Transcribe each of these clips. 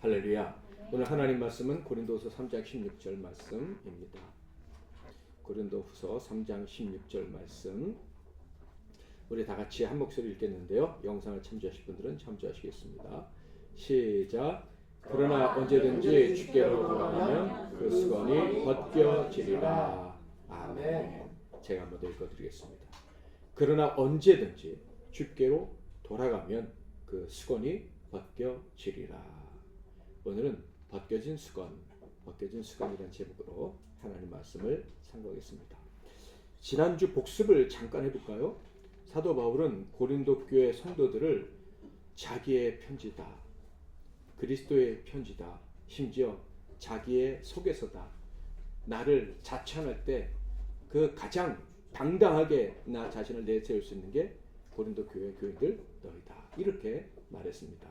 할렐루야. 오늘 하나님 말씀은 고린도후서 3장 16절 말씀입니다. 고린도후서 3장 16절 말씀. 우리 다 같이 한 목소리 읽겠는데요. 영상을 참조하실 분들은 참조하시겠습니다. 시작. 그러나 언제든지 주께로 돌아가면 그 수건이 벗겨지리라. 아멘. 제가 한번 더 읽어드리겠습니다. 그러나 언제든지 주께로 돌아가면 그 수건이 벗겨지리라. 오늘은 벗겨진 수건이라는 제목으로 하나님 말씀을 상고하겠습니다. 지난주 복습을 잠깐 해볼까요? 사도 바울은 고린도 교회 성도들을 자기의 편지다, 그리스도의 편지다, 심지어 자기의 속에서다, 나를 자처할 때 그 가장 당당하게 나 자신을 내세울 수 있는 게 고린도 교회 교인들 너희다, 이렇게 말했습니다.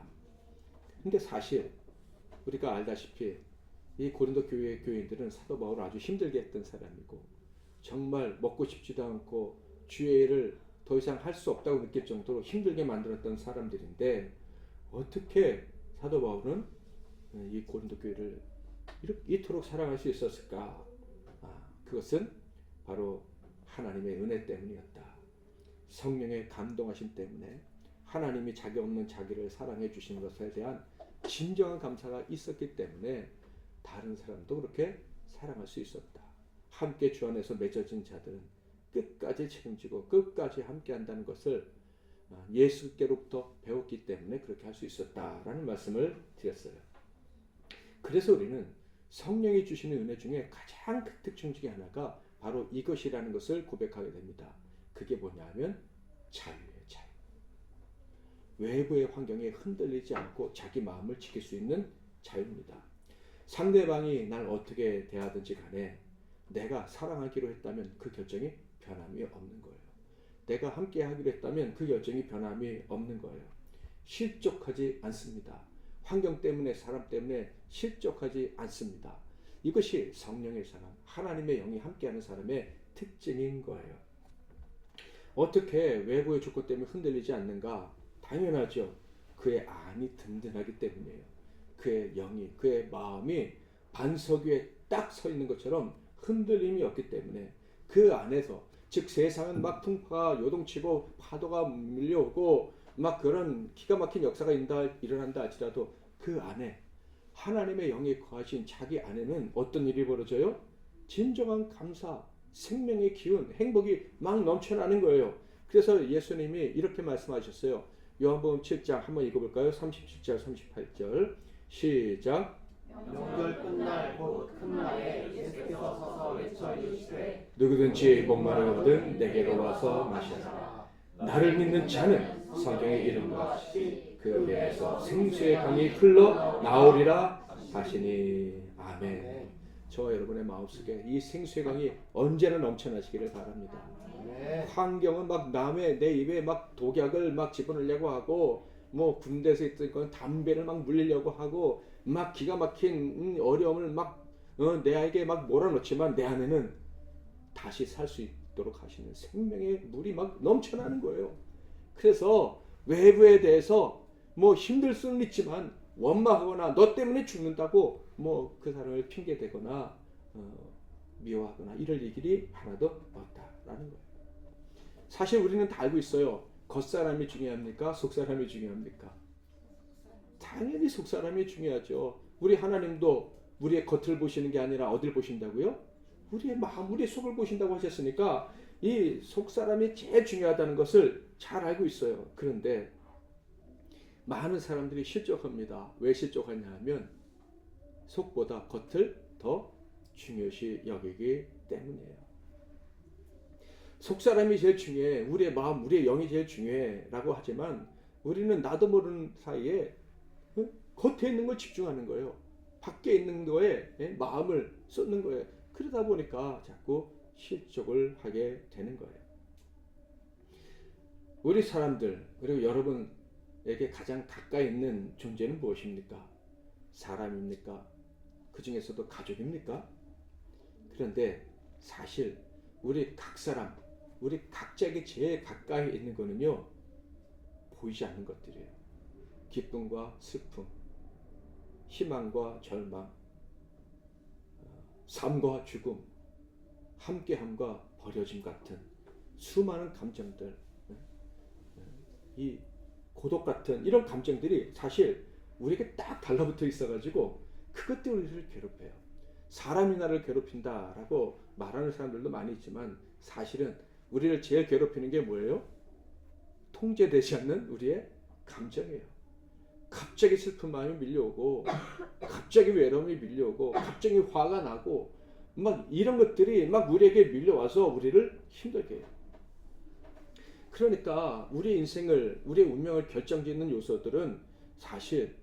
근데 사실 우리가 알다시피 이 고린도 교회 교인들은 사도 바울을 아주 힘들게 했던 사람이고, 정말 먹고 싶지도 않고 주의 일을 더 이상 할 수 없다고 느낄 정도로 힘들게 만들었던 사람들인데, 어떻게 사도 바울은 이 고린도 교회를 이토록 사랑할 수 있었을까? 그것은 바로 하나님의 은혜 때문이었다. 성령의 감동하심 때문에 하나님이 자기 없는 자기를 사랑해 주신 것에 대한 진정한 감사가 있었기 때문에 다른 사람도 그렇게 사랑할 수 있었다. 함께 주 안에서 맺어진 자들은 끝까지 책임지고 끝까지 함께 한다는 것을 예수께로부터 배웠기 때문에 그렇게 할 수 있었다라는 말씀을 드렸어요. 그래서 우리는 성령이 주시는 은혜 중에 가장 큰 특징 중에 하나가 바로 이것이라는 것을 고백하게 됩니다. 그게 뭐냐면 자유예요. 자유. 외부의 환경에 흔들리지 않고 자기 마음을 지킬 수 있는 자유입니다. 상대방이 날 어떻게 대하든지 간에 내가 사랑하기로 했다면 그 결정이 변함이 없는 거예요. 내가 함께 하기로 했다면 그 결정이 변함이 없는 거예요. 실족하지 않습니다. 환경 때문에, 사람 때문에 실족하지 않습니다. 이것이 성령의 사람, 하나님의 영이 함께하는 사람의 특징인 거예요. 어떻게 외부의 조건 때문에 흔들리지 않는가? 당연하죠. 그의 안이 든든하기 때문이에요. 그의 영이, 그의 마음이 반석 위에 딱 서 있는 것처럼 흔들림이 없기 때문에 그 안에서, 즉 세상은 막 풍파가 요동치고 파도가 밀려오고 막 그런 기가 막힌 역사가 일어난다 할지라도 그 안에 하나님의 영이 거하신 자기 안에는 어떤 일이 벌어져요? 진정한 감사, 생명의 기운, 행복이 막 넘쳐나는 거예요. 그래서 예수님이 이렇게 말씀하셨어요. 요한복음 7장 한번 읽어볼까요? 37절 38절 시작. 명절 끝날 곧 큰 날에 예수께서 서서 외쳐 이르시되 누구든지 목마르거든 내게로 와서 마시라. 나를 믿는 자는 성경에 이른 것 같이 그 배에서 생수의 강이 흘러 나오리라 하시니. 아멘. 저와 여러분의 마음속에 이 생수의 강이 언제나 넘쳐나시기를 바랍니다. 환경은 막 남의 내 입에 막 독약을 막 집어넣으려고 하고, 뭐 군대에서 있던 건 담배를 막 물리려고 하고, 막 기가 막힌 어려움을 막 내에게 막 몰아넣지만 내 안에는 다시 살 수 있도록 하시는 생명의 물이 막 넘쳐나는 거예요. 그래서 외부에 대해서 뭐 힘들 수는 있지만 원망하거나 너 때문에 죽는다고 뭐 그 사람을 핑계대거나 미워하거나 이럴 일이 하나도 없다라는 거예요. 사실 우리는 다 알고 있어요. 겉사람이 중요합니까? 속사람이 중요합니까? 당연히 속사람이 중요하죠. 우리 하나님도 우리의 겉을 보시는 게 아니라 어딜 보신다고요? 우리의 마음, 우리의 속을 보신다고 하셨으니까 이 속사람이 제일 중요하다는 것을 잘 알고 있어요. 그런데 많은 사람들이 실족합니다. 왜 실족하냐 하면 속보다 겉을 더 중요시 여기기 때문이에요. 속사람이 제일 중요해, 우리의 마음, 우리의 영이 제일 중요해 라고 하지만 우리는 나도 모르는 사이에 겉에 있는 걸 집중하는 거예요. 밖에 있는 거에 마음을 쏟는 거예요. 그러다 보니까 자꾸 실족을 하게 되는 거예요. 우리 사람들, 그리고 여러분에게 가장 가까이 있는 존재는 무엇입니까? 사람입니까? 그 중에서도 가족입니까? 그런데 사실 우리 각 사람, 우리 각자에게 제일 가까이 있는 거는요, 보이지 않는 것들이에요. 기쁨과 슬픔, 희망과 절망, 삶과 죽음, 함께함과 버려짐 같은 수많은 감정들, 이 고독 같은 이런 감정들이 사실 우리에게 딱 달라붙어 있어가지고 그것 때문에 우리를 괴롭혀요. 사람이 나를 괴롭힌다라고 말하는 사람들도 많이 있지만 사실은 우리를 제일 괴롭히는 게 뭐예요? 통제되지 않는 우리의 감정이에요. 갑자기 슬픈 마음이 밀려오고 갑자기 외로움이 밀려오고 갑자기 화가 나고 막 이런 것들이 막 우리에게 밀려와서 우리를 힘들게 해요. 그러니까 우리 인생을, 우리의 운명을 결정짓는 요소들은 사실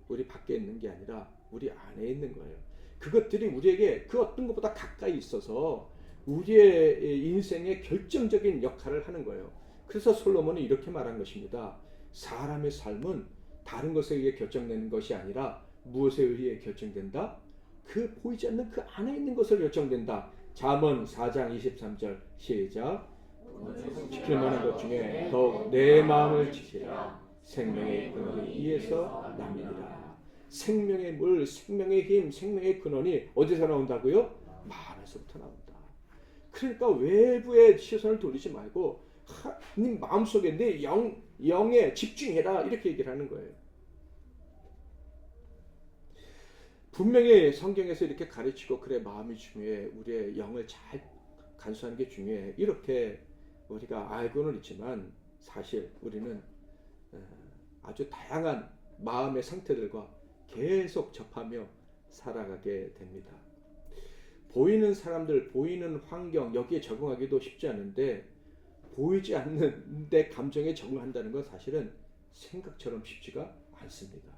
우리 밖에 있는 게 아니라 우리 안에 있는 거예요. 그것들이 우리에게 그 어떤 것보다 가까이 있어서 우리의 인생의 결정적인 역할을 하는 거예요. 그래서 솔로몬은 이렇게 말한 것입니다. 사람의 삶은 다른 것에 의해 결정되는 것이 아니라 무엇에 의해 결정된다? 그 보이지 않는 그 안에 있는 것을 결정된다. 잠언 4장 23절 시작. 지킬 만한 것 중에 더욱 내 마음을 지키라. 생명의 근원이 이에서 납니다. 생명의 물, 생명의 힘, 생명의 근원이 어디서 나온다고요? 마음에서부터 나온다. 그러니까 외부의 시선을 돌리지 말고 네 마음속에 내 영에 집중해라 이렇게 얘기를 하는 거예요. 분명히 성경에서 이렇게 가르치고 그래 마음이 중요해, 우리의 영을 잘 간수하는 게 중요해 이렇게 우리가 알고는 있지만 사실 우리는 아주 다양한 마음의 상태들과 계속 접하며 살아가게 됩니다. 보이는 사람들, 보이는 환경 여기에 적응하기도 쉽지 않은데 보이지 않는 내 감정에 적응한다는 건 사실은 생각처럼 쉽지가 않습니다.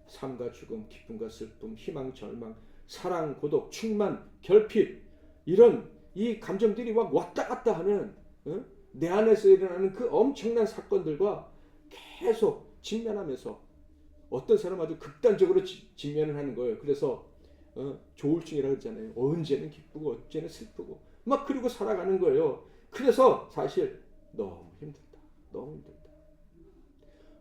삶과 죽음, 기쁨과 슬픔, 희망, 절망, 사랑, 고독, 충만, 결핍 이런 이 감정들이 막 왔다 갔다 하는 내 안에서 일어나는 그 엄청난 사건들과 계속 직면하면서 어떤 사람은 아주 극단적으로 직면을 하는 거예요. 그래서 조울증이라고 그러잖아요. 언제는 기쁘고 언제는 슬프고 막 그러고 살아가는 거예요. 그래서 사실 너무 힘들다. 너무 힘들다.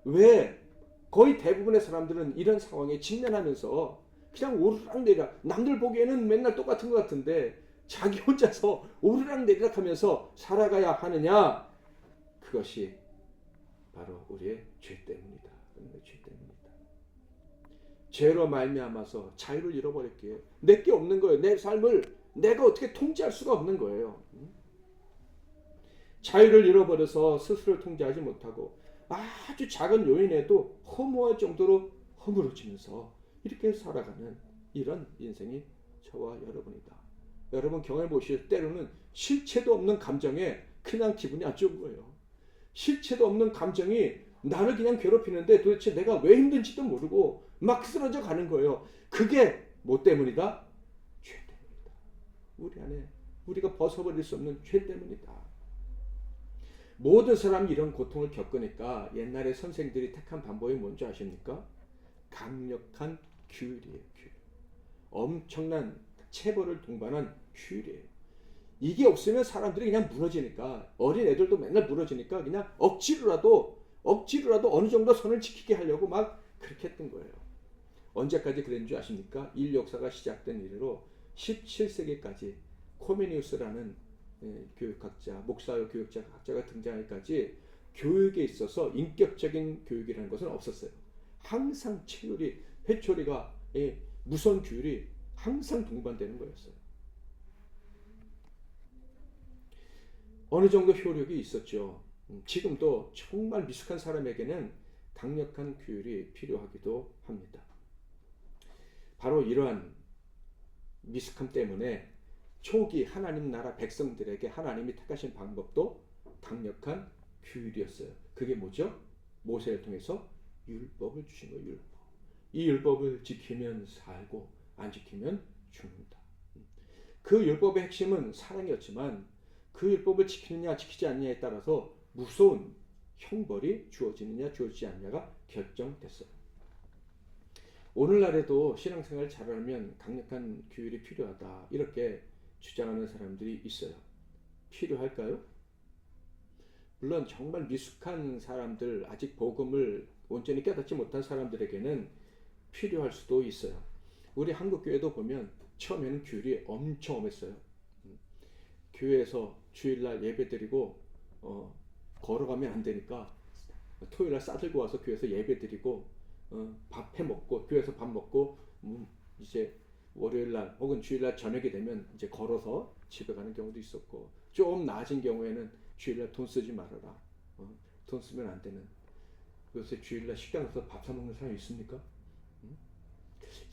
왜? 거의 대부분의 사람들은 이런 상황에 직면하면서 그냥 오르락내리락, 남들 보기에는 맨날 똑같은 것 같은데 자기 혼자서 오르락내리락 하면서 살아가야 하느냐? 그것이 바로 우리의 죄 때문이다. 죄 때문이다. 죄로 말미암아서 자유를 잃어버렸기에 내게 없는 거예요. 내 삶을 내가 어떻게 통제할 수가 없는 거예요. 자유를 잃어버려서 스스로를 통제하지 못하고 아주 작은 요인에도 허무할 정도로 허물어지면서 이렇게 살아가는 이런 인생이 저와 여러분이다. 여러분 경험해 보실 때로는 실체도 없는 감정에 그냥 기분이 안 좋은 거예요. 실체도 없는 감정이 나를 그냥 괴롭히는데 도대체 내가 왜 힘든지도 모르고 막 쓰러져 가는 거예요. 그게 뭐 때문이다? 죄 때문이다. 우리 안에 우리가 벗어버릴 수 없는 죄 때문이다. 모든 사람이 이런 고통을 겪으니까 옛날에 선생들이 택한 방법이 뭔지 아십니까? 강력한 규율이에요. 규율. 엄청난 체벌을 동반한 규율이에요. 이게 없으면 사람들이 그냥 무너지니까 어린 애들도 맨날 무너지니까 그냥 억지로라도 어느 정도 선을 지키게 하려고 막 그렇게 했던 거예요. 언제까지 그랬는 줄 아십니까? 인류 역사가 시작된 이래로 17세기까지 코메니우스라는 교육학자, 목사요 교육학자가 등장하기까지 교육에 있어서 인격적인 교육이라는 것은 없었어요. 항상 체율이, 회초리가 무선 규율이 항상 동반되는 거였어요. 어느 정도 효력이 있었죠. 지금도 정말 미숙한 사람에게는 강력한 규율이 필요하기도 합니다. 바로 이러한 미숙함 때문에 초기 하나님 나라 백성들에게 하나님이 택하신 방법도 강력한 규율이었어요. 그게 뭐죠? 모세를 통해서 율법을 주신 거예요. 율법. 이 율법을 지키면 살고 안 지키면 죽는다. 그 율법의 핵심은 사랑이었지만 그 율법을 지키느냐 지키지 않느냐에 따라서 무서운 형벌이 주어지느냐 주어지지 않느냐가 결정됐어요. 오늘날에도 신앙생활을 잘하면 강력한 규율이 필요하다 이렇게 주장하는 사람들이 있어요. 필요할까요? 물론 정말 미숙한 사람들, 아직 복음을 온전히 깨닫지 못한 사람들에게는 필요할 수도 있어요. 우리 한국 교회도 보면 처음에는 규율이 엄청 엄했어요. 교회에서 주일날 예배드리고 걸어가면 안 되니까 토요일날 싸들고 와서 교회에서 예배드리고 밥 해먹고 교회에서 밥 먹고 이제 월요일날 혹은 주일날 저녁이 되면 이제 걸어서 집에 가는 경우도 있었고, 좀 나아진 경우에는 주일날 돈 쓰지 말아라. 돈 쓰면 안 되는. 요새 주일날 식당 가서 밥 사 먹는 사람이 있습니까?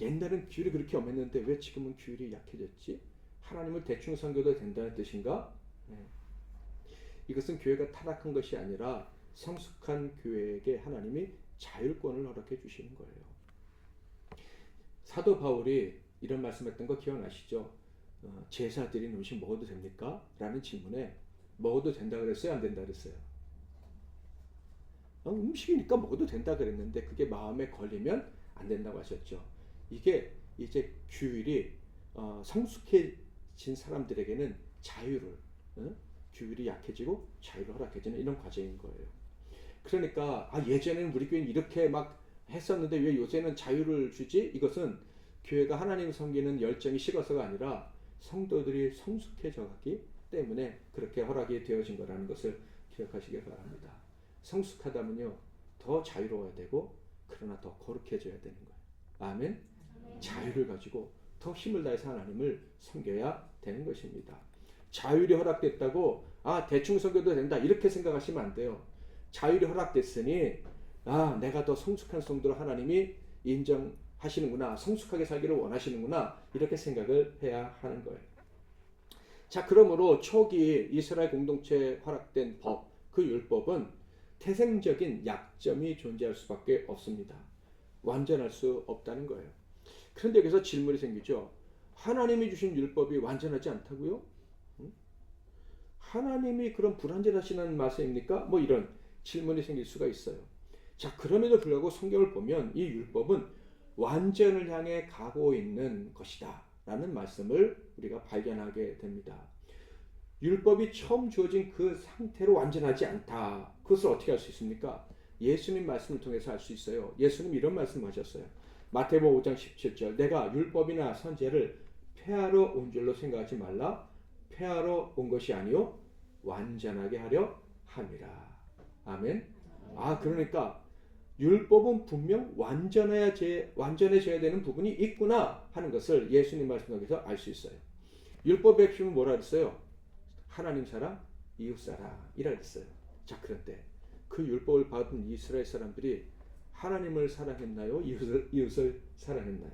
옛날엔 규율이 그렇게 엄했는데 왜 지금은 규율이 약해졌지? 하나님을 대충 섬겨도 된다는 뜻인가? 이것은 교회가 타락한 것이 아니라 성숙한 교회에게 하나님이 자율권을 허락해 주시는 거예요. 사도 바울이 이런 말씀했던 거 기억나시죠? 제사 드린 음식 먹어도 됩니까? 라는 질문에 먹어도 된다 그랬어요? 안 된다 그랬어요? 음식이니까 먹어도 된다 그랬는데 그게 마음에 걸리면 안 된다고 하셨죠. 이게 이제 규율이 성숙해진 사람들에게는 자유를, 규율이 약해지고 자유를 허락해주는 이런 과정인 거예요. 그러니까 예전에는 우리 교회는 이렇게 막 했었는데 왜 요새는 자유를 주지? 이것은 교회가 하나님 섬기는 열정이 식어서가 아니라 성도들이 성숙해져 가기 때문에 그렇게 허락이 되어진 거라는 것을 기억하시기 바랍니다. 성숙하다면요 더 자유로워야 되고 그러나 더 거룩해져야 되는 거예요. 아멘. 자유를 가지고 더 힘을 다해서 하나님을 섬겨야 되는 것입니다. 자율이 허락됐다고 대충 섬겨도 된다 이렇게 생각하시면 안 돼요. 자율이 허락됐으니 내가 더 성숙한 성도로 하나님이 인정하시는구나, 성숙하게 살기를 원하시는구나 이렇게 생각을 해야 하는 거예요. 자, 그러므로 초기 이스라엘 공동체에 허락된 법, 그 율법은 태생적인 약점이 존재할 수밖에 없습니다. 완전할 수 없다는 거예요. 그런데 여기서 질문이 생기죠. 하나님이 주신 율법이 완전하지 않다고요? 하나님이 그런 불완전하시는 말씀입니까? 뭐 이런 질문이 생길 수가 있어요. 자, 그럼에도 불구하고 성경을 보면 이 율법은 완전을 향해 가고 있는 것이다 라는 말씀을 우리가 발견하게 됩니다. 율법이 처음 주어진 그 상태로 완전하지 않다. 그것을 어떻게 할 수 있습니까? 예수님 말씀을 통해서 알 수 있어요. 예수님 이런 말씀하셨어요. 마태복음 5장 17절 내가 율법이나 선지자를 폐하러 온 줄로 생각하지 말라. 폐하러 온 것이 아니요 완전하게 하려 함이라. 아멘. 그러니까 율법은 분명 완전해져야 되는 부분이 있구나 하는 것을 예수님 말씀 속에서 알 수 있어요. 율법의 핵심은 뭐라 그랬어요? 하나님 사랑, 이웃 사랑이라 그랬어요. 자, 그런데 그 율법을 받은 이스라엘 사람들이 하나님을 사랑했나요? 이웃을 사랑했나요?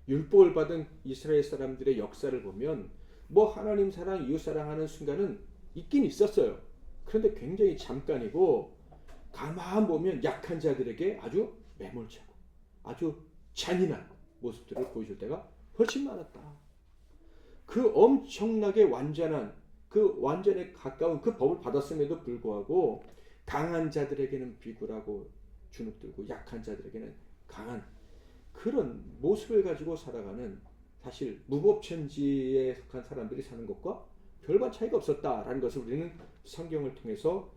율법을 받은 이스라엘 사람들의 역사를 보면 하나님 사랑, 이웃 사랑하는 순간은 있긴 있었어요. 그런데 굉장히 잠깐이고 가만 보면 약한 자들에게 아주 매몰차고 아주 잔인한 모습들을 보여줄 때가 훨씬 많았다. 그 엄청나게 완전에 가까운 그 법을 받았음에도 불구하고 강한 자들에게는 비굴하고 주눅들고 약한 자들에게는 강한 그런 모습을 가지고 살아가는 사실 무법천지에 속한 사람들이 사는 것과 별반 차이가 없었다라는 것을 우리는 성경을 통해서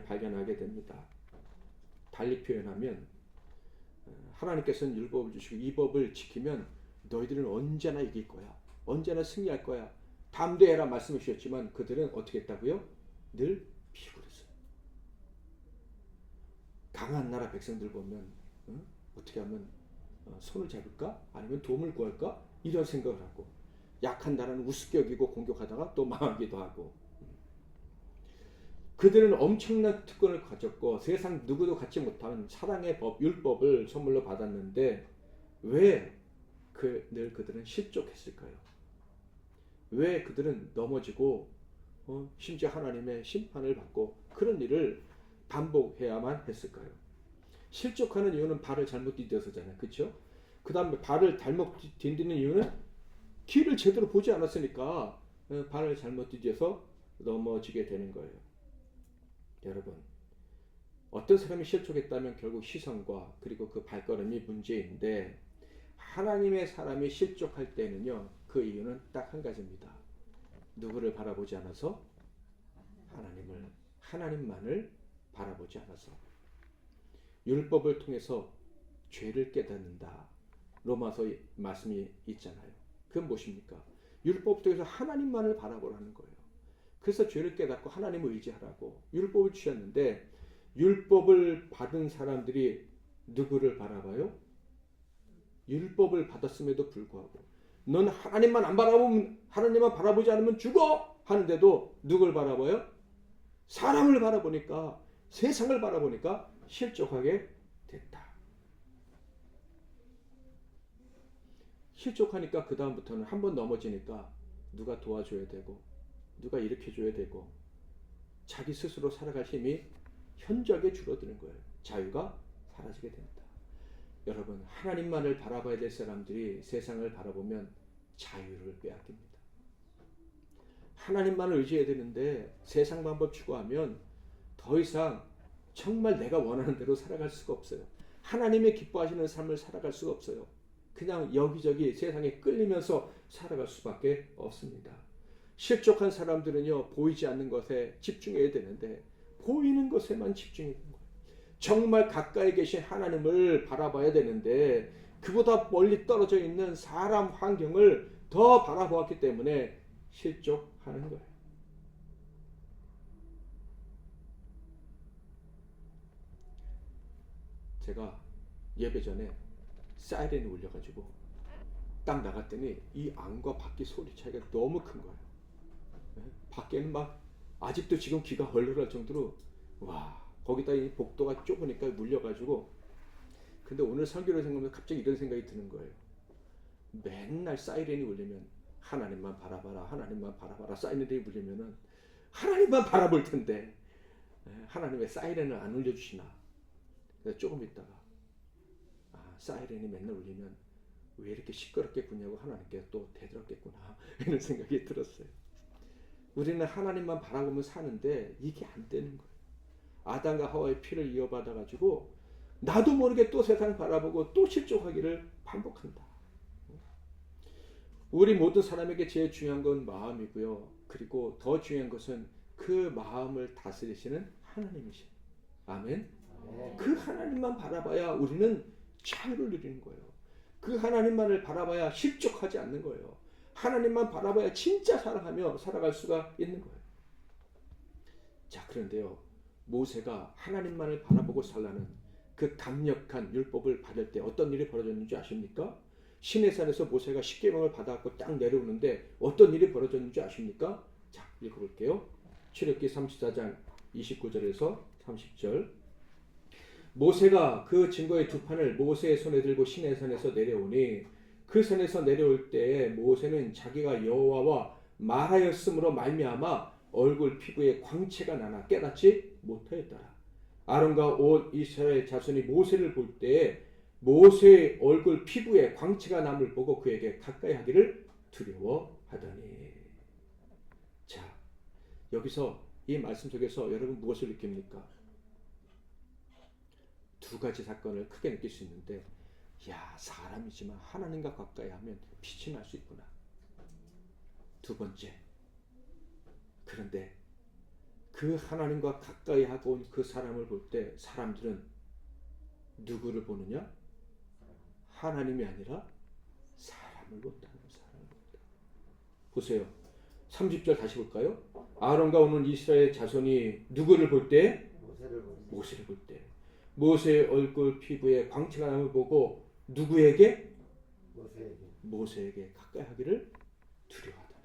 발견하게 됩니다. 달리 표현하면 하나님께서는 율법을 주시고 이 법을 지키면 너희들은 언제나 이길 거야. 언제나 승리할 거야. 담대해라 말씀해 주셨지만 그들은 어떻게 했다고요? 늘 비굴했어요. 강한 나라 백성들 보면 어떻게 하면 손을 잡을까? 아니면 도움을 구할까? 이런 생각을 하고 약한 나라는 우습게 여기고 공격하다가 또 망하기도 하고 그들은 엄청난 특권을 가졌고 세상 누구도 갖지 못한 사랑의 법, 율법을 선물로 받았는데 왜 늘 그들은 실족했을까요? 왜 그들은 넘어지고 심지어 하나님의 심판을 받고 그런 일을 반복해야만 했을까요? 실족하는 이유는 발을 잘못 디뎌서잖아요. 그렇죠? 그 다음에 발을 잘못 디디는 이유는 길을 제대로 보지 않았으니까 발을 잘못 디뎌서 넘어지게 되는 거예요. 여러분, 어떤 사람이 실족했다면 결국 시선과 그리고 그 발걸음이 문제인데 하나님의 사람이 실족할 때는요, 그 이유는 딱 한 가지입니다. 누구를 바라보지 않아서? 하나님만을 바라보지 않아서. 율법을 통해서 죄를 깨닫는다. 로마서 말씀이 있잖아요. 그건 무엇입니까? 율법 속에서 하나님만을 바라보라는 거예요. 그래서 죄를 깨닫고 하나님을 의지하라고 율법을 주셨는데, 율법을 받은 사람들이 누구를 바라봐요? 율법을 받았음에도 불구하고 넌 하나님만 안 바라보면, 하나님만 바라보지 않으면 죽어 하는데도 누굴 바라봐요? 사람을 바라보니까, 세상을 바라보니까 실족하게 됐다. 실족하니까 그 다음부터는 한번 넘어지니까 누가 도와줘야 되고 누가 일으켜줘야 되고 자기 스스로 살아갈 힘이 현저하게 줄어드는 거예요. 자유가 사라지게 된다. 여러분, 하나님만을 바라봐야 될 사람들이 세상을 바라보면 자유를 빼앗깁니다. 하나님만을 의지해야 되는데 세상 방법 추구하면 더 이상 정말 내가 원하는 대로 살아갈 수가 없어요. 하나님의 기뻐하시는 삶을 살아갈 수가 없어요. 그냥 여기저기 세상에 끌리면서 살아갈 수밖에 없습니다. 실족한 사람들은요, 보이지 않는 것에 집중해야 되는데 보이는 것에만 집중해야 되는 거예요. 정말 가까이 계신 하나님을 바라봐야 되는데 그보다 멀리 떨어져 있는 사람 환경을 더 바라보았기 때문에 실족하는 거예요. 제가 예배 전에 사이렌이 울려가지고 딱 나갔더니 이 안과 밖의 소리 차이가 너무 큰 거예요. 밖에는 막 아직도 지금 귀가 헐렁할 정도로, 와, 거기다 이 복도가 좁으니까 물려가지고. 근데 오늘 설교를 생각하면 갑자기 이런 생각이 드는 거예요. 맨날 사이렌이 울리면 하나님만 바라봐라, 하나님만 바라봐라 사이렌이 울리면은 하나님만 바라볼 텐데 하나님 왜 사이렌을 안 울려주시나. 그래서 조금 있다가 사이렌이 맨날 울리면 왜 이렇게 시끄럽게 구냐고 하나님께 또 대들었겠구나 이런 생각이 들었어요. 우리는 하나님만 바라보면 사는데 이게 안 되는 거예요. 아담과 하와의 피를 이어받아 가지고 나도 모르게 또 세상 바라보고 또 실족하기를 반복한다. 우리 모든 사람에게 제일 중요한 건 마음이고요. 그리고 더 중요한 것은 그 마음을 다스리시는 하나님이신. 아멘. 그 하나님만 바라봐야 우리는 자유를 누리는 거예요. 그 하나님만을 바라봐야 실족하지 않는 거예요. 하나님만 바라봐야 진짜 사랑하며 살아갈 수가 있는 거예요. 자, 그런데요, 모세가 하나님만을 바라보고 살라는 그 강력한 율법을 받을 때 어떤 일이 벌어졌는지 아십니까? 시내산에서 모세가 십계명을 받아갖고 딱 내려오는데 어떤 일이 벌어졌는지 아십니까? 자, 읽어볼게요. 출애굽기 34장 29절에서 30절. 모세가 그 증거의 두 판을 모세의 손에 들고 시내산에서 내려오니 그 산에서 내려올 때 모세는 자기가 여호와와 말하였으므로 말미암아 얼굴 피부에 광채가 나나 깨닫지 못하였더라. 아론과 온 이스라엘 자손이 모세를 볼 때 모세의 얼굴 피부에 광채가 남을 보고 그에게 가까이 하기를 두려워하더니. 자, 여기서 이 말씀 속에서 여러분 무엇을 느낍니까? 두 가지 사건을 크게 느낄 수 있는데, 야, 사람이지만 하나님과 가까이 하면 빛이 날 수 있구나. 두 번째, 그런데 그 하나님과 가까이 하고 온 그 사람을 볼 때 사람들은 누구를 보느냐? 하나님이 아니라 사람을 본다는 거예요. 사람을 본다. 보세요. 30절 다시 볼까요? 아론과 오는 이스라엘 자손이 누구를 볼 때? 모세를 볼 때. 모세의 얼굴 피부에 광채가 남을 보고 누구에게? 모세에게 가까이 하기를 두려워하다니.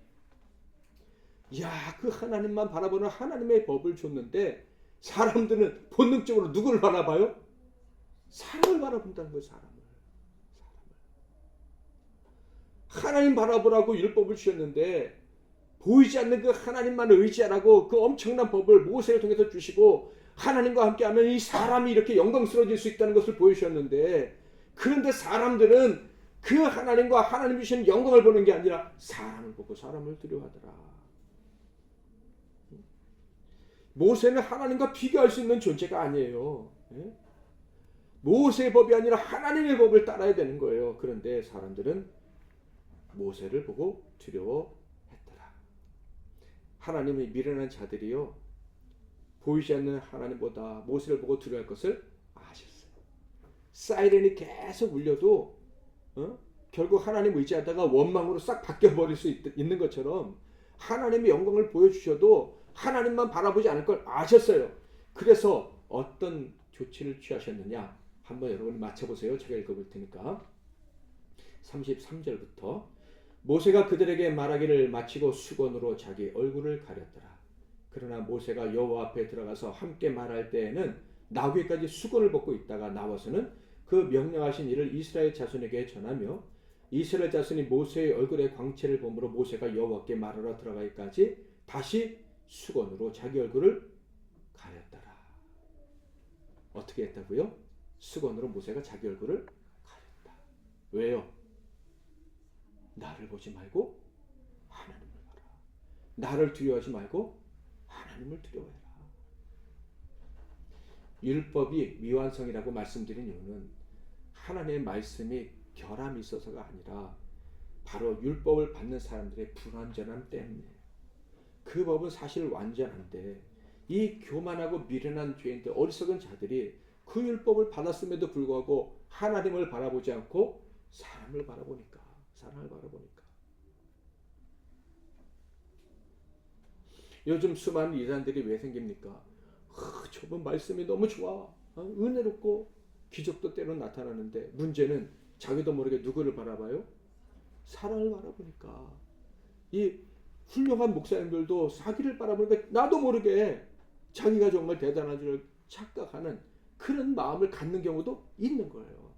야, 그 하나님만 바라보는 하나님의 법을 줬는데 사람들은 본능적으로 누구를 바라봐요? 사람을 바라본다는 거예요. 사람을. 하나님 바라보라고 율법을 주셨는데 보이지 않는 그 하나님만을 의지하라고 그 엄청난 법을 모세를 통해서 주시고 하나님과 함께하면 이 사람이 이렇게 영광스러워질 수 있다는 것을 보여주셨는데, 그런데 사람들은 그 하나님과 하나님 주시는 영광을 보는 게 아니라 사람을 보고 사람을 두려워하더라. 모세는 하나님과 비교할 수 있는 존재가 아니에요. 모세의 법이 아니라 하나님의 법을 따라야 되는 거예요. 그런데 사람들은 모세를 보고 두려워했더라. 하나님의 미련한 자들이요, 보이지 않는 하나님보다 모세를 보고 두려워할 것을 아셨어요. 사이렌이 계속 울려도 결국 하나님 의지하다가 원망으로 싹 바뀌어버릴 수 있는 것처럼 하나님의 영광을 보여주셔도 하나님만 바라보지 않을 걸 아셨어요. 그래서 어떤 조치를 취하셨느냐 한번 여러분 맞춰보세요. 제가 읽어볼 테니까 33절부터 모세가 그들에게 말하기를 마치고 수건으로 자기 얼굴을 가렸더라. 그러나 모세가 여호와 앞에 들어가서 함께 말할 때에는 나귀까지 수건을 벗고 있다가 나와서는 그 명령하신 일을 이스라엘 자손에게 전하며 이스라엘 자손이 모세의 얼굴에 광채를 보므로 모세가 여호와께 말하러 들어가기까지 다시 수건으로 자기 얼굴을 가렸더라. 어떻게 했다고요? 수건으로 모세가 자기 얼굴을 가렸다. 왜요? 나를 보지 말고 하나님을 봐라. 나를 두려워하지 말고 하나님을 두려워해라. 율법이 미완성이라고 말씀드린 이유는 하나님의 말씀이 결함이 있어서가 아니라 바로 율법을 받는 사람들의 불완전함 때문이에요. 그 법은 사실 완전한데 이 교만하고 미련한 죄인들, 어리석은 자들이 그 율법을 받았음에도 불구하고 하나님을 바라보지 않고 사람을 바라보니까 요즘 수많은 이단들이 왜 생깁니까? 저분 말씀이 너무 좋아. 은혜롭고 기적도 때론 나타나는데 문제는 자기도 모르게 누구를 바라봐요? 사람을 바라보니까. 이 훌륭한 목사님들도 자기를 바라보니까 나도 모르게 자기가 정말 대단한 줄 착각하는 그런 마음을 갖는 경우도 있는 거예요.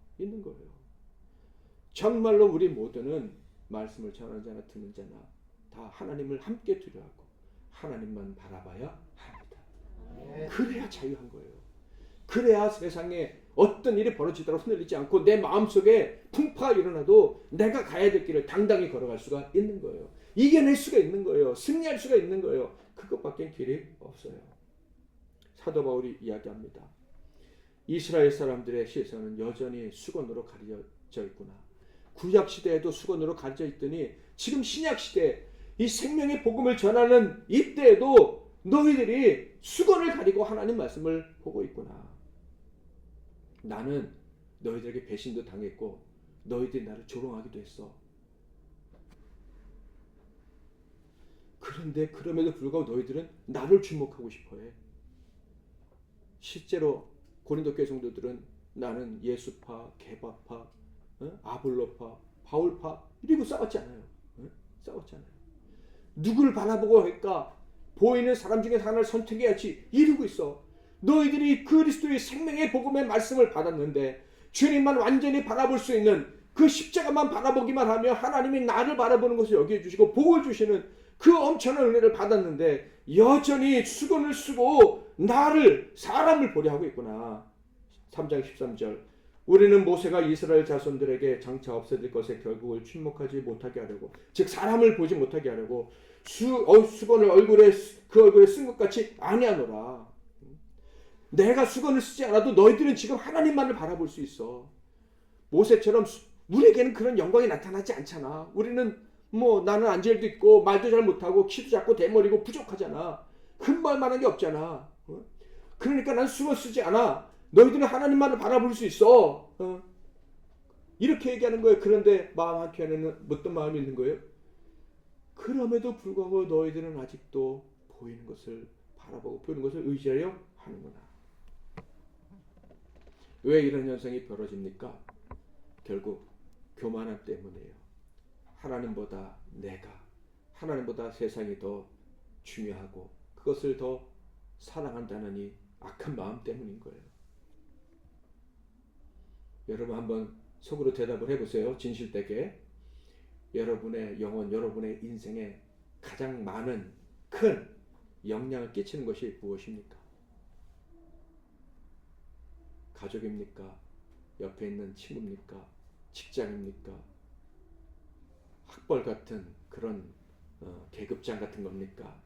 정말로 우리 모두는 말씀을 전하는 자나 듣는 자나 다 하나님을 함께 두려워하고 하나님만 바라봐야 합니다. 그래야 자유한 거예요. 그래야 세상에 어떤 일이 벌어지더라도 흔들리지 않고 내 마음속에 풍파가 일어나도 내가 가야 될 길을 당당히 걸어갈 수가 있는 거예요. 이겨낼 수가 있는 거예요. 승리할 수가 있는 거예요. 그것밖에 길이 없어요. 사도 바울이 이야기합니다. 이스라엘 사람들의 시선은 여전히 수건으로 가려져 있구나. 구약 시대에도 수건으로 가려져 있더니 지금 신약 시대 이 생명의 복음을 전하는 이때에도 너희들이 수건을 가리고 하나님 말씀을 보고 있구나. 나는 너희들에게 배신도 당했고 너희들이 나를 조롱하기도 했어. 그런데 그럼에도 불구하고 너희들은 나를 주목하고 싶어해. 실제로 고린도 교회 성도들은 나는 예수파, 게바파, 아볼로파, 바울파 이러고 싸웠지 않아요. 누구를 바라보고 할까? 보이는 사람 중에 하나를 선택해야지 이러고 있어. 너희들이 그리스도의 생명의 복음의 말씀을 받았는데 주님만 완전히 바라볼 수 있는 그 십자가만 바라보기만 하면 하나님이 나를 바라보는 것을 여기해 주시고 복을 주시는 그 엄청난 은혜를 받았는데 여전히 수건을 쓰고 사람을 보려 하고 있구나. 3장 13절 우리는 모세가 이스라엘 자손들에게 장차 없어질 것에 결국을 침묵하지 못하게 하려고 즉 사람을 보지 못하게 하려고 수건을 그 얼굴에 쓴 것 같이 아니하노라. 내가 수건을 쓰지 않아도 너희들은 지금 하나님만을 바라볼 수 있어. 모세처럼 우리에게는 그런 영광이 나타나지 않잖아. 우리는 나는 안젤도 있고 말도 잘 못하고 키도 작고 대머리고 부족하잖아. 큰 말만한 게 없잖아. 그러니까 난 수건 쓰지 않아. 너희들은 하나님만을 바라볼 수 있어. 이렇게 얘기하는 거예요. 그런데 마음 한켠에는 어떤 마음이 있는 거예요? 그럼에도 불구하고 너희들은 아직도 보이는 것을 바라보고 보이는 것을 의지하려 하는구나. 왜 이런 현상이 벌어집니까? 결국 교만함 때문이에요. 하나님보다 세상이 더 중요하고 그것을 더 사랑한다는 이 악한 마음 때문인 거예요. 여러분 한번 속으로 대답을 해보세요. 진실되게. 여러분의 영혼, 여러분의 인생에 가장 많은 큰 영향을 끼치는 것이 무엇입니까? 가족입니까? 옆에 있는 친구입니까? 직장입니까? 학벌 같은 그런 계급장 같은 겁니까?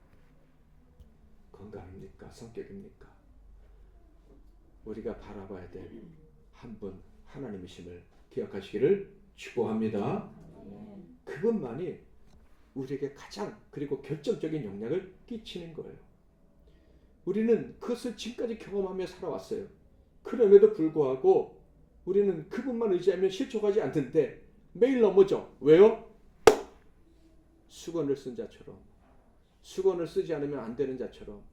건강입니까? 성격입니까? 우리가 바라봐야 될 한 분 하나님이심을 기억하시기를 축복합니다. 그것만이 우리에게 가장 그리고 결정적인 영향을 끼치는 거예요. 우리는 그것을 지금까지 경험하며 살아왔어요. 그럼에도 불구하고 우리는 그분만 의지하면 실족하지 않던데 매일 넘어져. 왜요? 수건을 쓴 자처럼, 수건을 쓰지 않으면 안 되는 자처럼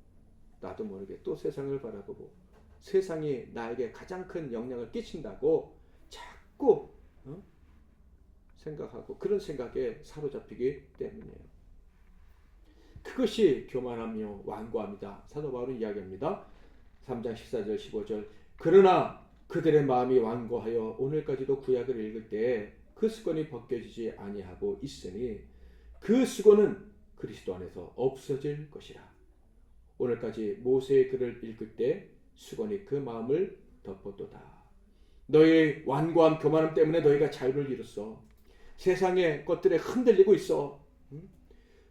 나도 모르게 또 세상을 바라보고 세상이 나에게 가장 큰 영향을 끼친다고 자꾸 생각하고 그런 생각에 사로잡히기 때문이에요. 그것이 교만하며 완고함이다. 사도 바울은 이야기합니다. 3장 14절 15절 그러나 그들의 마음이 완고하여 오늘까지도 구약을 읽을 때 그 수건이 벗겨지지 아니하고 있으니 그 수건은 그리스도 안에서 없어질 것이라. 오늘까지 모세의 글을 읽을 때 수건이 그 마음을 덮었도다. 너의 완고함 교만함 때문에 너희가 자유를 잃었어. 세상의 것들에 흔들리고 있어.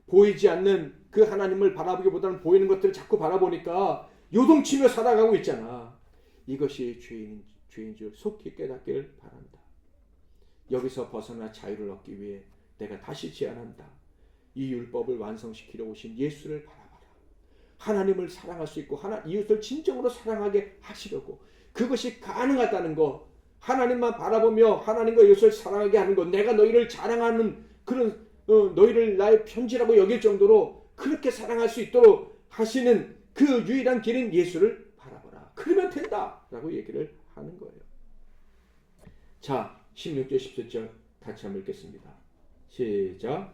보이지 않는 그 하나님을 바라보기보다는 보이는 것들을 자꾸 바라보니까 요동치며 살아가고 있잖아. 이것이 죄인 줄 속히 깨닫길 바란다. 여기서 벗어나 자유를 얻기 위해 내가 다시 제안한다. 이 율법을 완성시키려 오신 예수를 바라봐라. 하나님을 사랑할 수 있고 이웃을 진정으로 사랑하게 하시려고 그것이 가능하다는 거, 하나님만 바라보며 하나님과 이웃을 사랑하게 하는 것, 내가 너희를 자랑하는 그런 너희를 나의 편지라고 여길 정도로 그렇게 사랑할 수 있도록 하시는 그 유일한 길은 예수를 바라보라. 그러면 된다라고 얘기를 하는 거예요. 자, 16절 17절 같이 한번 읽겠습니다. 시작.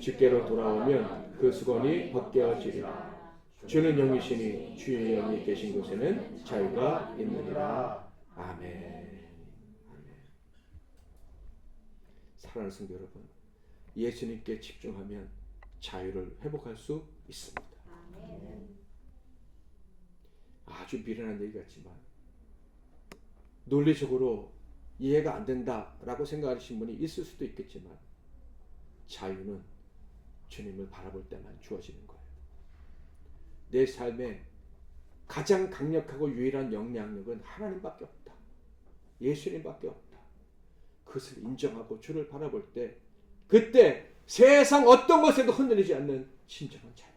주께로 돌아오면 그 수건이 벗겨지리라. 주는 영이시니 주의 영이 계신 곳에는 자유가 있느니라. 아멘. 사랑하는 성도 여러분, 예수님께 집중하면 자유를 회복할 수 있습니다. 아주 미련한 얘기 같지만 논리적으로 이해가 안 된다라고 생각하시는 분이 있을 수도 있겠지만 자유는 주님을 바라볼 때만 주어지는 거예요. 내 삶에 가장 강력하고 유일한 영향력은 하나님밖에 없다. 예수님밖에 없다. 그것을 인정하고 주를 바라볼 때 그때 세상 어떤 것에도 흔들리지 않는 진정한 자유.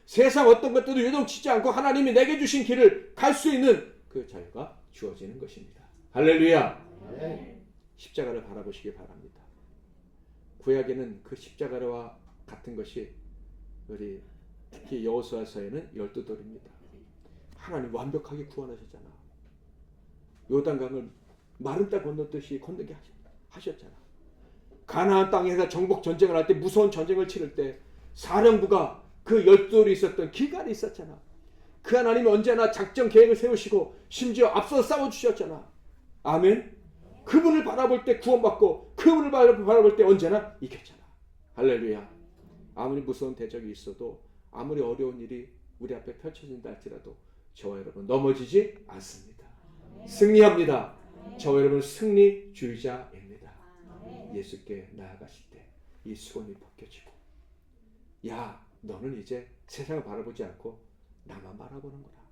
세상 어떤 것들도 요동치지 않고 하나님이 내게 주신 길을 갈 수 있는 그 자유가 주어지는 것입니다. 할렐루야. 네. 십자가를 바라보시기 바랍니다. 구약에는 그 십자가와 같은 것이 우리 특히 여호수아서에는 12돌입니다. 하나님 완벽하게 구원하셨잖아. 요단강을 마른 땅 건너듯이 건너게 하셨잖아. 가나안 땅에서 정복 전쟁을 할 때 무서운 전쟁을 치를 때 사령부가 그 12돌이 있었던 길갈이 있었잖아. 그 하나님이 언제나 작전 계획을 세우시고 심지어 앞서 싸워주셨잖아. 아멘. 그분을 바라볼 때 구원받고 그분을 바라볼 때 언제나 이겼잖아. 할렐루야. 아무리 무서운 대적이 있어도 아무리 어려운 일이 우리 앞에 펼쳐진다 할지라도 저와 여러분 넘어지지 않습니다. 승리합니다. 저와 여러분 승리주의자입니다. 예수께 나아가실 때 이 수건이 벗겨지고 야 너는 이제 세상을 바라보지 않고 나만 바라보는구나.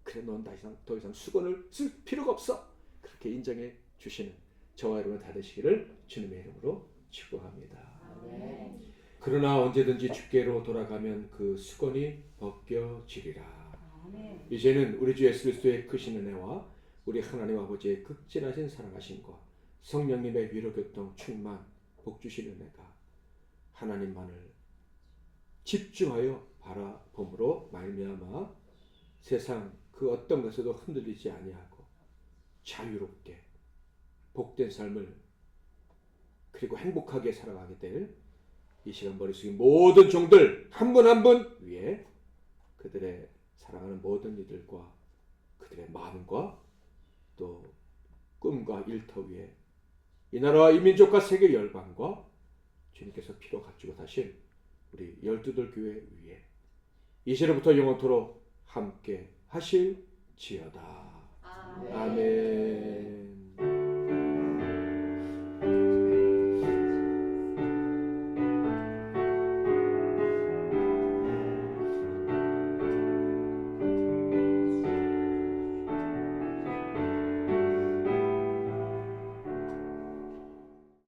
그래 넌 더 이상 수건을 쓸 필요가 없어. 그렇게 인정해 주시는 저와 여러분 다 되시기를 주님의 이름으로 축복합니다. 아멘. 그러나 언제든지 주께로 돌아가면 그 수건이 벗겨지리라. 아멘. 이제는 우리 주 예수 그리스도의 크신 은혜와 우리 하나님 아버지의 극진하신 사랑하심과 성령님의 위로교통 충만 복주신 은혜가 하나님만을 집중하여 바라봄으로 말미암아 세상 그 어떤 것에도 흔들리지 아니하고 자유롭게 복된 삶을 그리고 행복하게 살아가게 될 이 시간 머리 숙인 모든 종들 한 분 한 분 위에 그들의 사랑하는 모든 이들과 그들의 마음과 또 꿈과 일터 위에 이 나라와 이 민족과 세계 열방과 주님께서 피로 갖추고 사신 우리 12돌 교회 위에 이제로부터 영원토록 함께 하실지어다. 아멘.